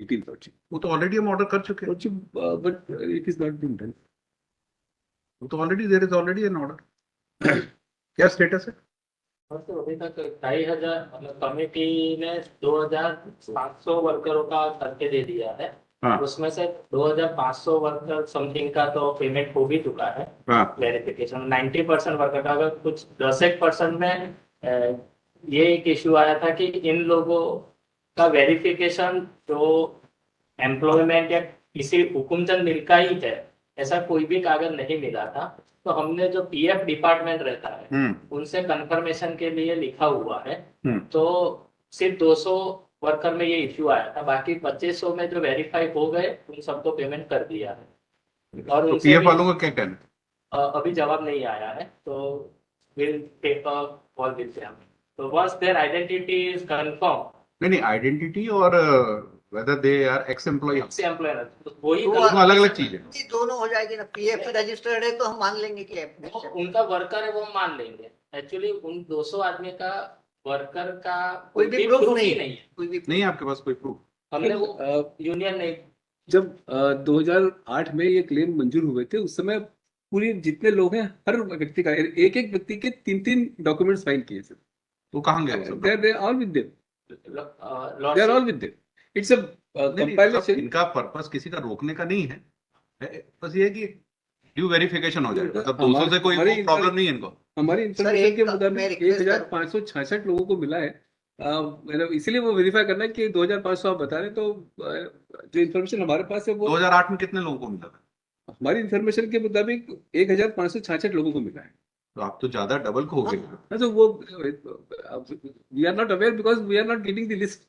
18th. वो तो already हम ऑर्डर कर चुके हैं, but it is not being done. वो तो already there is already an order. क्या स्टेटस है? तो अभी तक 2,500 मतलब कमेटी ने 2,500 वर्करों का करके दे दिया है। हाँ। उसमें से 2,500 वर्कर समथिंग का तो पेमेंट हो भी चुका है। हाँ। वेरिफिकेशन 90% वर्कर का, अगर कुछ 10% में ये एक इश्यू आया था कि इन लोगों का वेरिफिकेशन जो एम्प्लॉयमेंट या किसी हुकुमचंद मिल का ही है, ऐसा कोई भी कागज नहीं मिला था। तो हमने जो पीएफ डिपार्टमेंट रहता है उनसे कंफर्मेशन के लिए लिखा हुआ है। तो सिर्फ 200 वर्कर में ये इश्यू आया था, बाकी 2500 में जो वेरीफाई हो गए उन सबको पेमेंट कर दिया है। और तो पीएफ वालों का क्या कहना है? अभी जवाब नहीं आया है, तो will take a call with them. तो once their identity is confirm, नहीं आइडेंटिटी और whether they are ex employee, वही दोनों अलग अलग चीज है। दोनों हो जाएगी ना। पीएफ रजिस्टर्ड है तो हम मान लेंगे कि उनका वर्कर है, वो मान लेंगे। एक्चुअली उन 200 आदमी का वर्कर का कोई भी प्रूफ नहीं है। कोई भी नहीं आपके पास कोई प्रूफ? हमने वो यूनियन नहीं, जब 2008 में ये क्लेम मंजूर हुए थे उस समय पूरे जितने लोग हैं हर व्यक्ति का एक एक व्यक्ति के 3-3 डॉक्यूमेंट्स फाइल किए थे। तो कहाँ गए? they are all with them. They are all with them. It's a compilation. इनका पर्पस किसी का रोकने का नहीं है, बस ये है कि ड्यू वेरिफिकेशन हो जाए। मतलब 200 से कोई प्रॉब्लम नहीं है इनको। हमारी इंफॉर्मेशन के मुताबिक 1,566 लोगों को मिला है। मतलब इसलिए वो वेरीफाई करना है कि 2,500 आप बता रहे, तो जो इन्फॉर्मेशन हमारे पास है वो 2008 में कितने लोगों को मिला था? हमारी इन्फॉर्मेशन के मुताबिक 1,566 लोगों को मिला है। तो आप तो ज्यादा डबल हो गए। तो वो we are not aware because we are not getting the list.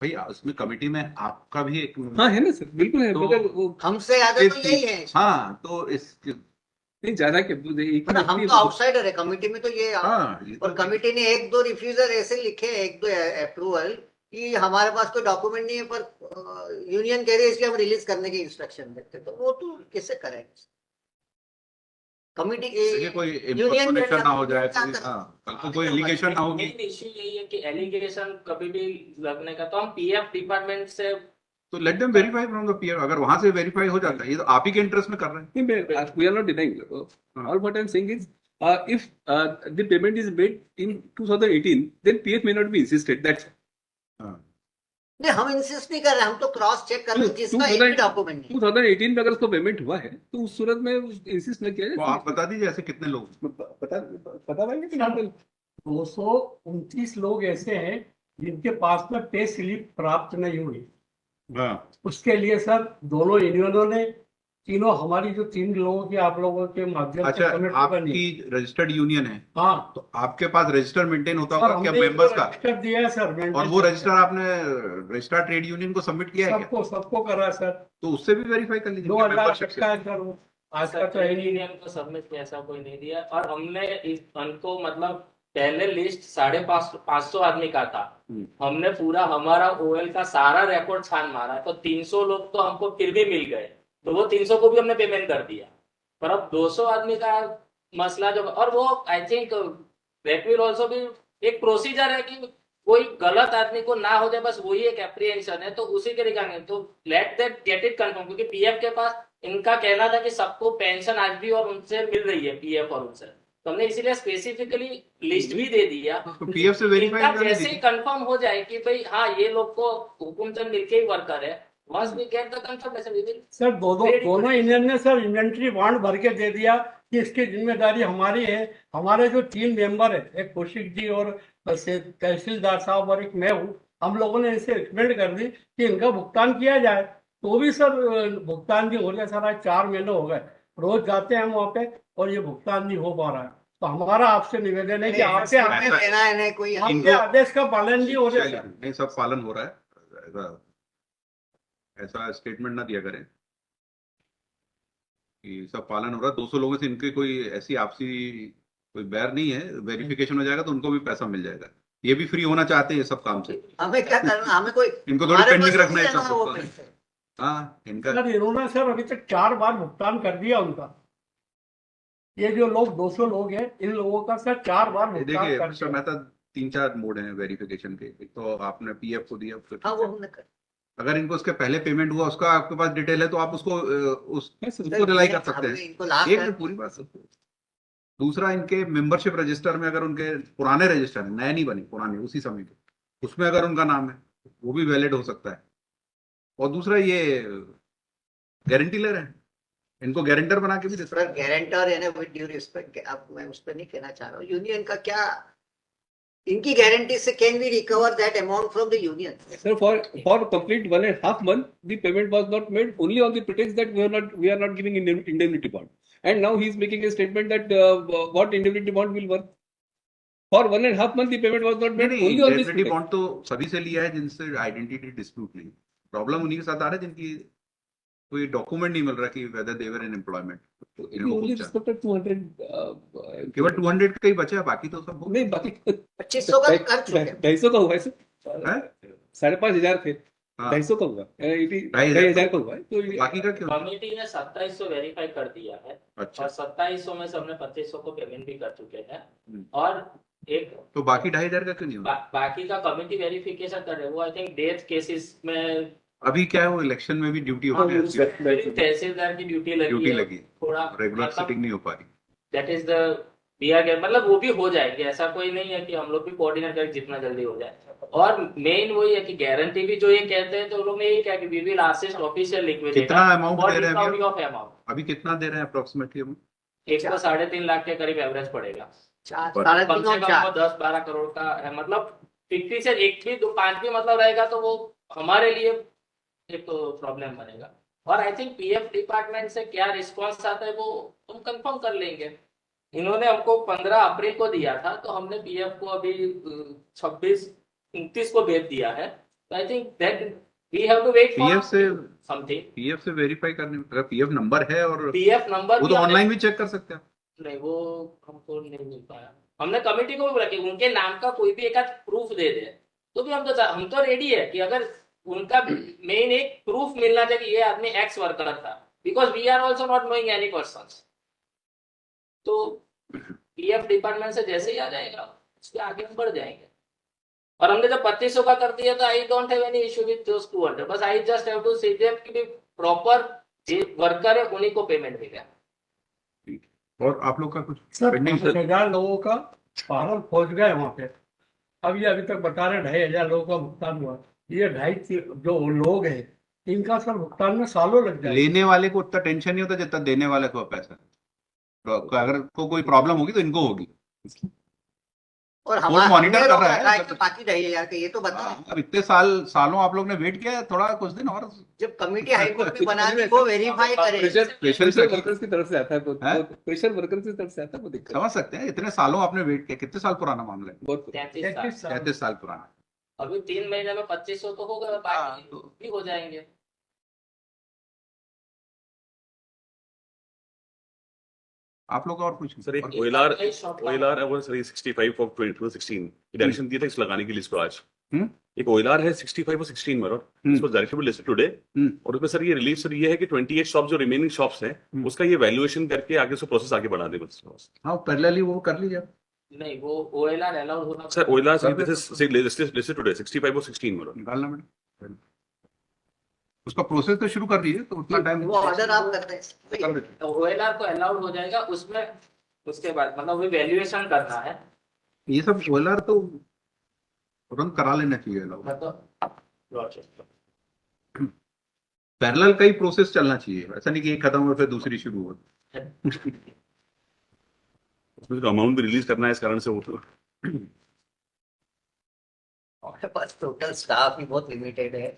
भैया उसमें कमेटी में आपका भी एक हाँ है ना सर, बिल्कुल है। मगर वो हमसे ज्यादा तो यही है। हाँ तो इस नहीं ज्यादा हम तो आउटसाइडर है कमेटी में, तो ये और कमेटी ने 1-2 रिफ्यूजर ऐसे लिखे, 1-2 अप्रूवल कि हमारे पास कोई डॉक्यूमेंट नहीं है, पर यूनियन कह रही है इसलिए हम रिलीज करने की इंस्ट्रक्शन देते। तो वो तो कैसे करेंगे? कमिटी कोई इंफॉर्मेशन ना हो जाए, कल को कोई एलिगेशन ना होगी। इश्यू यही है कि एलिगेशन कभी भी लगने का, तो हम पीएफ डिपार्टमेंट से तो let them verify from the PF. अगर वहां से वेरीफाई हो जाता है, ये तो आप ही के इंटरेस्ट में कर रहे हैं। We are not denying. All what I am saying is, if the payment is made in 2018, then PF may not be insisted. That's नहीं, हम इंसिस्ट नहीं कर रहे, हम तो क्रॉस चेक कर रहे हैं जिसका एक भी डॉक्यूमेंट नहीं। 2018 में अगर उसको पेमेंट हुआ है तो उस सूरत में इंसिस्ट न किया जाए। तो आप बता दीजिए ऐसे कितने लोग पता पाएंगे कि नहीं? 229 लोग ऐसे हैं जिनके पास में पे स्लिप प्राप्त नहीं हुई। उसके लिए सर दोनों यूनियनों ने, तीनों हमारी जो 3 लोगों की आप लोगों के माध्यम से आपकी रजिस्टर्ड यूनियन है। हाँ, तो आपके पास रजिस्टर मेंटेन होता होगा क्या मेंबर्स का? रजिस्टर दिया है सर, और वो रजिस्टर आपने रजिस्टर्ड ट्रेड यूनियन को सबमिट किया है क्या? सबको करा है सर। तो उससे भी वेरीफाई कर लीजिए। 2000 का है सर वो। आज का तो यूनियन को सबमिट किया, ऐसा कोई नहीं दिया। और हमने इस उनको मतलब पहले लिस्ट 550 आदमी का था, हमने पूरा हमारा ओएल का सारा रिकॉर्ड छान मारा, तो 300 लोग तो हमको फिर भी मिल गए, तो वो 300 को भी हमने पेमेंट कर दिया। पर अब 200 आदमी का मसला जो, और वो आई थिंक दैट विल आल्सो भी एक प्रोसीजर है कि कोई गलत आदमी को ना हो जाए, बस वही एक एप्रीहेंशन है, तो उसी के रिगार्डिंग तो let that get it confirm. क्योंकि पीएफ के पास इनका कहना था कि सबको पेंशन आज भी और उनसे मिल रही है पीएफ और उनसे, तो हमने इसीलिए स्पेसिफिकली लिस्ट भी दे दिया। तो पीएफ से वेरीफाई जैसे ही कंफर्म हो जाए कि भाई हाँ ये लोग को हुकुमचंद मिलके ही वर्कर है, once we get the confirmation we will sir दोनों यूनियन ने सर इन्वेंट्री बॉन्ड भर के दे दिया कि इसकी जिम्मेदारी हमारी है। हमारे जो 3 मेंबर है, एक कौशिक जी और तहसीलदार साहब और एक मैं हूँ, हम लोगों ने इसे रिकमेंड कर दी कि इनका भुगतान किया जाए। तो भी सर भुगतान भी हो गया सर, आज 4 महीने हो गए, रोज जाते हैं हम वहाँ पे और ये भुगतान नहीं हो पा रहा है। तो हमारा आपसे निवेदन है कि आपके आदेश का पालन नहीं हो रहा है। नहीं सब पालन हो रहा है, ऐसा स्टेटमेंट ना दिया करें कि सब पालन हो रहा है। 200 लोगों से इनके कोई ऐसी आपसी कोई बैर नहीं है। वेरिफिकेशन हो जाएगा तो उनको भी पैसा मिल जाएगा। ये भी फ्री होना चाहते हैं सब काम से। हमें क्या करना, हमें कोई इनको थोड़ी पेंडिंग रखना है सब। हाँ इनका सर इन्होंने सर अभी तक 4 बार भुगतान कर दिया उनका। ये जो लोग 200 लोग हैं, इन लोगों का सर 4 बार भुगतान कर दिया। मैं 3-4 मोड हैं वेरिफिकेशन के। एक तो आपने पीएफ को दिया, हाँ वो हमने कर अगर इनको उसके पहले पेमेंट हुआ उसका आपके पास डिटेल है तो आप उसको रिलाई कर सकते हैं। इनको लास्ट एक मिनट पूरी बात सुनो। दूसरा, इनके मेंबरशिप रजिस्टर में अगर उनके पुराने रजिस्टर है, नए नहीं बने, पुराने उसी समय के, उसमें अगर उनका नाम है वो भी वैलिड हो सकता है। और दूसरा, ये गारंटी ले रहे हैं, इनको गारंटर बना के भी दे सकते हैं। गारंटर है ना, विद ड्यू रिस्पेक्ट, अब मैं उस पर नहीं कहना चाह रहा हूँ। यूनियन का क्या, इनकी गारंटी से can we recover that amount from the union? Sir, for complete 1.5 month, the payment was not made only on the pretext that we are not giving indemnity bond. And now he is making a statement that what indemnity bond will work. For 1.5 month, the payment was not made only on this indemnity pretext. bond तो सभी से लिया है जिनसे identity dispute नहीं। Problem उन्हीं के साथ आ रहा है जिनकी कोई डॉक्यूमेंट नहीं मिल रहा कि whether they were in employment. We only respected 200. केवल 200 का ही बचा है, बाकी तो सब नहीं, बाकी 2500 का कर चुके हैं। 250 का हुआ है सर। हैं? 5,500 थे, हाँ। 250 का हुआ, 2,500 2,500 का हुआ है। तो बाकी का क्यों? कमिटी ने 2700 वेरीफाई कर दिया है अच्छा, और 2700 में से हमने 2500 को पेमेंट भी कर चुके हैं। हम्म। और एक तो बाकी 2,500 का क्यों नहीं हुआ? बाकी का कमिटी वेरिफिकेशन कर रहे हैं। वो आई थिंक डेथ केसेस में अभी क्या है, वो इलेक्शन में भी ड्यूटी हाँ, होती है, तहसीलदार की ड्यूटी ड्यूटी लगी है। लगी, थोड़ा रेगुलर मतलब सिटिंग नहीं हो पा रही। That is the bear game, मतलब वो भी हो जाएंगे, ऐसा कोई नहीं है कि हम लोग भी कोऑर्डिनेट करें जितना जल्दी हो जाए। और मेन वही है कि गारंटी भी जो ये कहते हैं, तो उन लोग ने ये क्या कि we will assist official liquidator. कितना अमाउंट दे रहे हैं अभी? ऑफ अमाउंट अभी कितना दे रहे हैं अप्रोक्सीमेटली? एक को 3.5 लाख के करीब एवरेज पड़ेगा। साढ़े कम तीन से और कम चार। वो 10-12 करोड़ का है। मतलब 50 से 1 भी 5 भी मतलब रहेगा तो वो हमारे लिए एक प्रॉब्लम बनेगा। और आई थिंक पीएफ डिपार्टमेंट से क्या रिस्पांस आता है वो हम कंफर्म कर लेंगे। इन्होंने हमको 15 अप्रैल को दिया था, तो हमने पीएफ को अभी 26-29 को भेज दिया है। तो I think that we have to wait PF से समथिंग। पीएफ से वेरीफाई करने में, अगर पीएफ नंबर है और पीएफ नंबर वो तो ऑनलाइन भी चेक कर सकते हैं। नहीं, वो हमको नहीं मिल पाया। हमने कमेटी को भी बोला कि उनके नाम का कोई भी एक आध प्रूफ दे दे, तो भी हम तो रेडी है कि अगर उनका मेन एक प्रूफ मिलना चाहिए कि ये आदमी एक्स वर्कर था, because we are also not knowing any person. तो पीएफ डिपार्टमेंट से जैसे ही आ जाएगा उसके आगे हम बढ़ जाएंगे। और हमने जब 2500 का कर दिया तो I don't have any issue with those 200, बस I just have to see them कि प्रॉपर जो वर्कर है उन्हीं को पेमेंट मिले। और आप लोग का कुछ सर पेंडिंग? 5,000 लोगों का फार्म पहुंच गए वहाँ पे। अब ये अभी तक बता रहे 2,500 लोगों का भुगतान हुआ। ये 2.5 जो लोग हैं इनका सर भुगतान में सालों लग जाएगा। लेने वाले को उतना टेंशन नहीं होता जितना देने वाले को पैसा। तो अगर को कोई प्रॉब्लम होगी तो इनको होगी। और मॉनिटर कर रहा है कि बाकी 2,500 का, ये तो बता। अब इतने सालों आप लोग ने वेट किया है, थोड़ा कुछ दिन और। जब कमिटी हाईकोर्ट में बना दी वो वेरीफाई करे। प्रेशर वर्कर्स की तरफ से आता है, प्रेशर वर्कर्स की तरफ से आता है, वो दिक्कत समझ सकते हैं। इतने सालों आपने वेट किया, कितने साल पुराना मामला है? बहुत 33 साल। 33 साल पुराना। अभी 3 महीने में 2500 तो होगा, बाकी तो भी हो जाएंगे। आप लोग और कुछ? सर एक और- OLR OLR was 65 of 2016 direction दिया था इस लगाने के लिए इसको आज। हम्म। एक OLR है 65 और 16 में, और इसको डायरेक्शन लिस्टेड टुडे। और उसमें सर ये रिलीफ सर ये है कि 28 शॉप जो रिमेनिंग शॉप्स हैं उसका ये वैल्यूएशन करके आगे से प्रोसेस आगे बढ़ा दे बस। हाँ, पैरेलली वो कर लीजिए। नहीं, वो OLR अलाउड होना। सर OLR लिस्टेड टुडे 65 और 16 में। निकालना मैडम, उसका प्रोसेस तो शुरू कर दीजिए, तो उतना टाइम वो ऑर्डर आप करते हैं। OLR को अलाउड हो जाएगा उसमें। उसके बाद मतलब वो वैल्यूएशन करना है। ये सब OLR तो तुरंत करा लेना चाहिए। मतलब पैरेलल का ही प्रोसेस चलना चाहिए, ऐसा नहीं कि एक खत्म हो फिर दूसरी शुरू हो। उसमें तो अमाउंट भी रिलीज करना है, इस कारण से वो हमारे पास टोटल स्टाफ ही बहुत लिमिटेड है।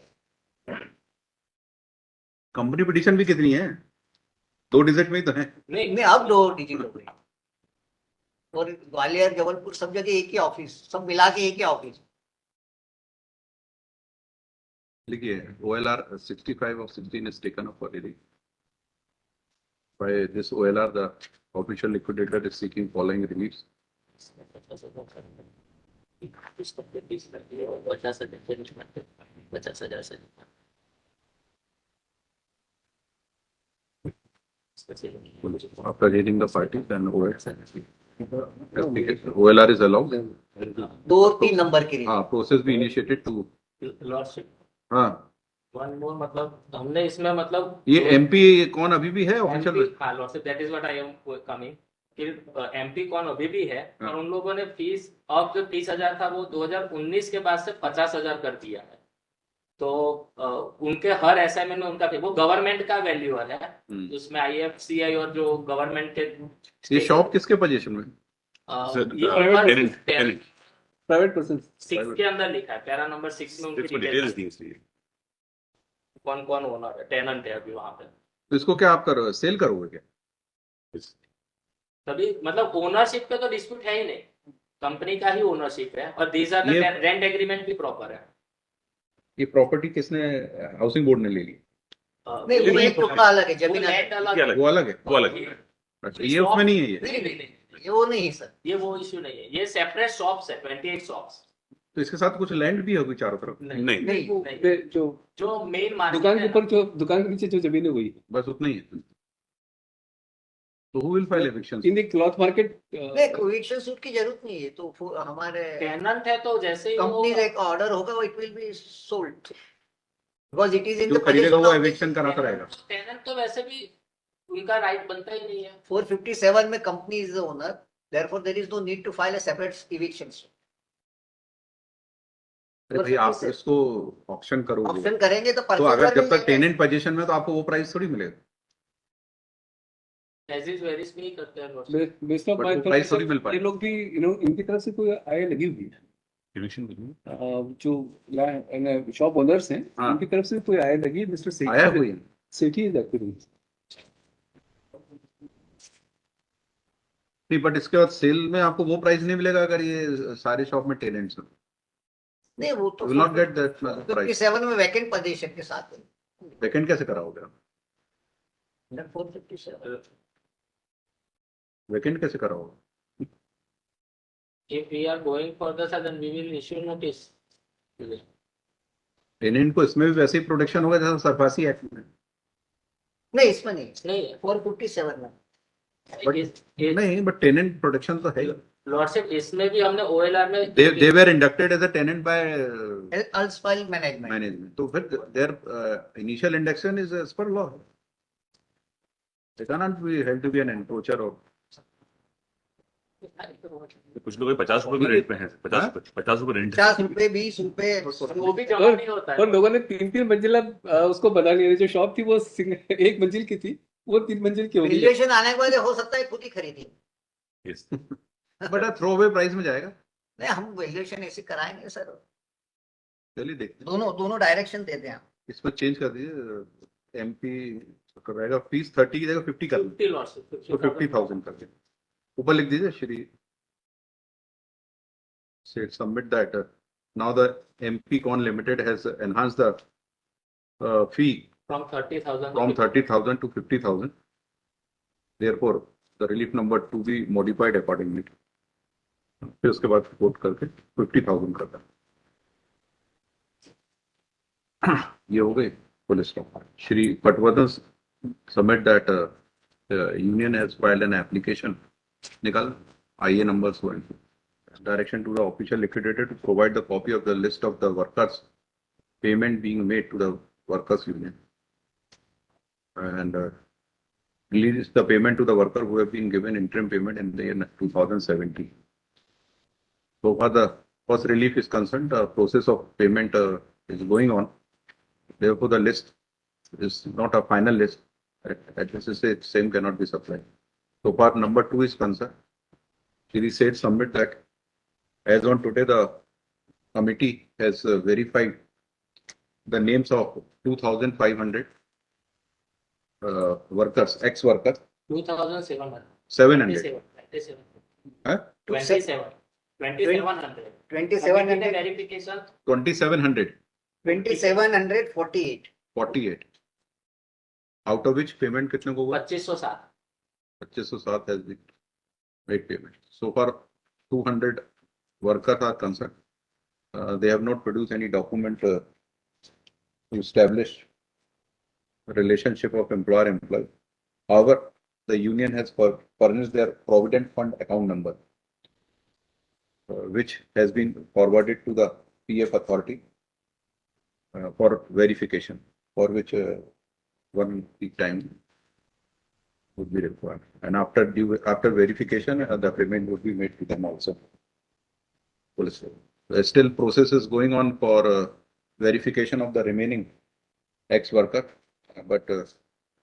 कंपनी पिटिशन भी कितनी है? 2 डिजिट में ही तो है। नहीं, में अब 2 डिजिट हो गई। और ग्वालियर, जबलपुर सब जगह एक ही ऑफिस, सब मिला के एक ही ऑफिस। लिखिए OLR 65 of 16 is taken up for release. By this OLR, the official liquidator is seeking following reliefs. 50,000 से After hearing the parties, then OLR is allowed. 2-3 number की हाँ, process be initiated to, lordship हाँ, one more मतलब हमने इसमें मतलब ये MP कौन अभी भी है ऑफिशियल? हाँ lordship, that is what I am coming कि एमपी कौन अभी भी है, और उन लोगों ने फीस अब जो 30,000 था वो 2019 के बाद से 50,000 कर दिया है। तो उनके हर असाइनमेंट में उनका वो गवर्नमेंट का वैल्यूअर है, उसमें आईएफसीआई और जो गवर्नमेंट के ये शॉप किसके पोजीशन में? प्राइवेट पर्सन 6 के अंदर लिखा है, पैरा नंबर 6 में उनकी डिटेल्स डिटेल्स दी कौन कौन ओनर है, टेनेंट है अभी वहां पे। तो इसको क्या आप करो, सेल करोगे क्या? तभी मतलब ओनरशिप पे तो डिस्प्यूट है ही नहीं, कंपनी का ही ओनरशिप है, और these are the rent agreement भी प्रॉपर है। ये प्रॉपर्टी किसने, हाउसिंग बोर्ड ने ले ली? नहीं, वो एक टुकड़ा अलग है, जमीन लैंड अलग अलग है। वो अलग है? वो अलग है। अच्छा, ये उसमें नहीं है ये? नहीं, ये वो नहीं सर। ये वो इश्यू नहीं है, ये सेपरेट शॉप्स है, 28 शॉप्स। तो इसके साथ कुछ लैंड भी होगी चारों तरफ? नहीं नहीं, वो नहीं। जो जो मेन दुकान के ऊपर जो दुकान के नीचे जो जमीन है वही है। बस उतना ही है। तो who will file eviction? In the cloth market नहीं, eviction suit की जरूरत नहीं है, तो हमारे टेनेंट है तो जैसे ही कंपनी का एक ऑर्डर होगा वो it will be sold because it is in जो द खरीदेगा वो एविक्शन कराता रहेगा। टेनेंट तो वैसे भी उनका राइट बनता ही नहीं है। 457 में company is the owner, therefore there is no need to file a separate eviction suit। अरे भाई आप इसको ऑप्शन करोगे ऑप्शन करेंगे तो तो अगर जब तक टेनेंट पोजीशन में तो आपको वो प्राइस थोड़ी मिलेगा। एज इज वेरी स्पीक करते हैं बेस्ड ऑफ But माय वो price थोड़ी मिल पाएगी। ये लोग भी इनकी तरफ से कोई आय लगी हुई है। eviction जो शॉप ओनर्स हैं हाँ। उनकी तरफ से कोई आय लगी। मिस्टर आया हुई है। सेठी इज एक्टिंग। नहीं, बट इसके बाद सेल में आपको वो प्राइस नहीं मिलेगा अगर ये सारे शॉप में टेनेंट्स हैं। नहीं, वो तो You will not get that price. 57 में वैकेंट पोजीशन के साथ है। वैकेंट कैसे कराओगे आप? 457 वैकेंट कैसे कराओगे? if we are going further then we will issue notice। Tenant को इसमें भी वैसे ही प्रोटेक्शन होगा जैसा सरफासी एक्ट में। नहीं, इसमें नहीं, नहीं 457 में नहीं, बट टेनेंट प्रोटेक्शन तो है। लॉर्डशिप इसमें भी हमने ओएलआर में they were inducted as a tenant by Erstwhile management. management, तो फिर their initial induction is as per law. They cannot be held to be an encroacher or कुछ लोग 50 रुपए में रेंट पे हैं, 50 रुपए रेंट 50 रुपए 20 रुपए वो भी जमा नहीं होता है। और लोगों ने 3-3 मंजिला उसको बना लिया। जो शॉप थी वो एक मंजिल की थी, वो 3 मंजिल की हो गई। वैल्यूएशन आने के बाद हो सकता है खुद ही खरीदी। Yes. But throw away price में जाएगा। नहीं, हम वैल्यूएशन ऐसे कराएंगे सर, चलिए देखते हैं। दोनों डायरेक्शन देते हैं। इसमें चेंज कर दीजिए, एमपी रहेगा फीस 30 की जगह 50 कर दीजिए, 50 लॉर्डशिप तो 50,000 कर दीजिए। ऊपर लिख दीजिए श्री से submit that now the MP Con Limited has enhanced the fee from 30,000 from 30,000 to 50,000. Therefore, the relief number to be modified accordingly. फिर उसके बाद रिपोर्ट करके 50,000 करता है। ये हो गई पुलिस का। Shri Patwardhan submit that union has filed an application, निकाल IA numbers direction to the official liquidator to provide the copy of the list of the workers payment being made to the workers union and release the payment to the worker who have been given interim payment in the year 2017. So far the first relief is concerned, the process of payment is going on. Therefore, the list is not a final list. At least the same cannot be supplied. So far, number 2 is concerned. Shri said submit that as on today, the committee has verified the names of 2,500 workers, ex-workers, 2,700 700. 27 Huh? 27 2700 2700 verification 2,700, 2748 48. Out of which payment कितने को हुआ? 2507 2507 has been made payment. So far, 200 workers are concerned. They have not produced any document to establish relationship of employer-employee. However, the union has furnished their provident fund account number, which has been forwarded to the PF authority. for verification, for which 1 week time would be required. And after verification, the payment would be made to them also. Still process is going on for verification of the remaining ex-worker, but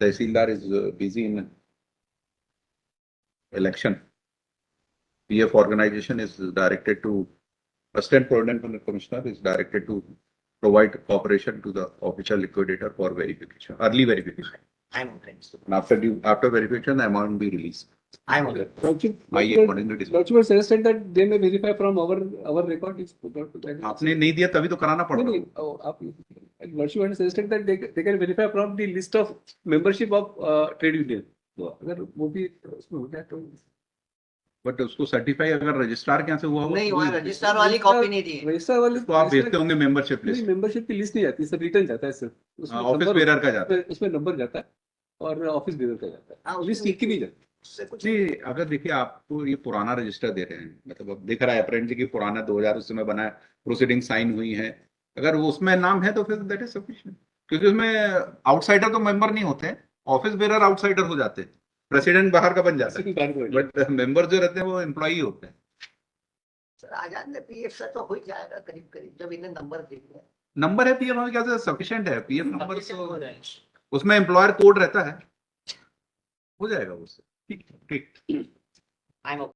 Tehsildar is busy in election. PF organization is directed to, Assistant Provident Commissioner is directed to provide cooperation to the official liquidator for verification, early verification. I'm okay. And after verification, the amount will be released. I'm okay. According to this. Document suggested that they may verify from our record. आपने नहीं दिया तभी तो कराना पड़ता है. Lordship has suggested that they can verify from the list of membership of trade union. तो अगर वो भी उसमें हो जाए तो बट उसको सर्टिफाई अगर रजिस्ट्रार के यहाँ से हुआ होगा नहीं, वहाँ रजिस्ट्रार वाली कॉपी नहीं दी है। रजिस्ट्रार वाली तो आप भेजते होंगे मेंबरशिप लिस्ट. मेंबरशिप की लिस्ट नहीं जाती, सब रिटर्न जाता है सर. ऑफिस बेरर का जाता है. उसमें नंबर जाता है और ऑफिस बेरर का जाता है. हाँ, लिस्ट लिख के नहीं जाती. उससे कुछ जी, अगर देखिए आपको ये पुराना रजिस्टर दे रहे हैं, मतलब अब दिख रहा है अप्रेंटली कि पुराना 2000 उस समय बना है, प्रोसीडिंग साइन हुई है, अगर वो उसमें नाम है तो फिर दैट इज सफिशिएंट. क्योंकि उसमें आउटसाइडर तो मेंबर नहीं होते हैं, ऑफिस बेरर आउटसाइडर हो जाते हैं, प्रेसिडेंट बाहर का बन जाता है, बट मेंबर जो रहते हैं वो एम्प्लॉई होते हैं. सर आजाद ने पीएफ से तो हो ही जाएगा करीब करीब, जब इन्हें नंबर दे दिया. नंबर है पीएफ हमें क्या सफिशिएंट है. पीएफ नंबर Sufficient हो जाएगा। उसमें एम्प्लॉयर कोड रहता है, हो जाएगा उससे. ठीक ठीक. I'm okay.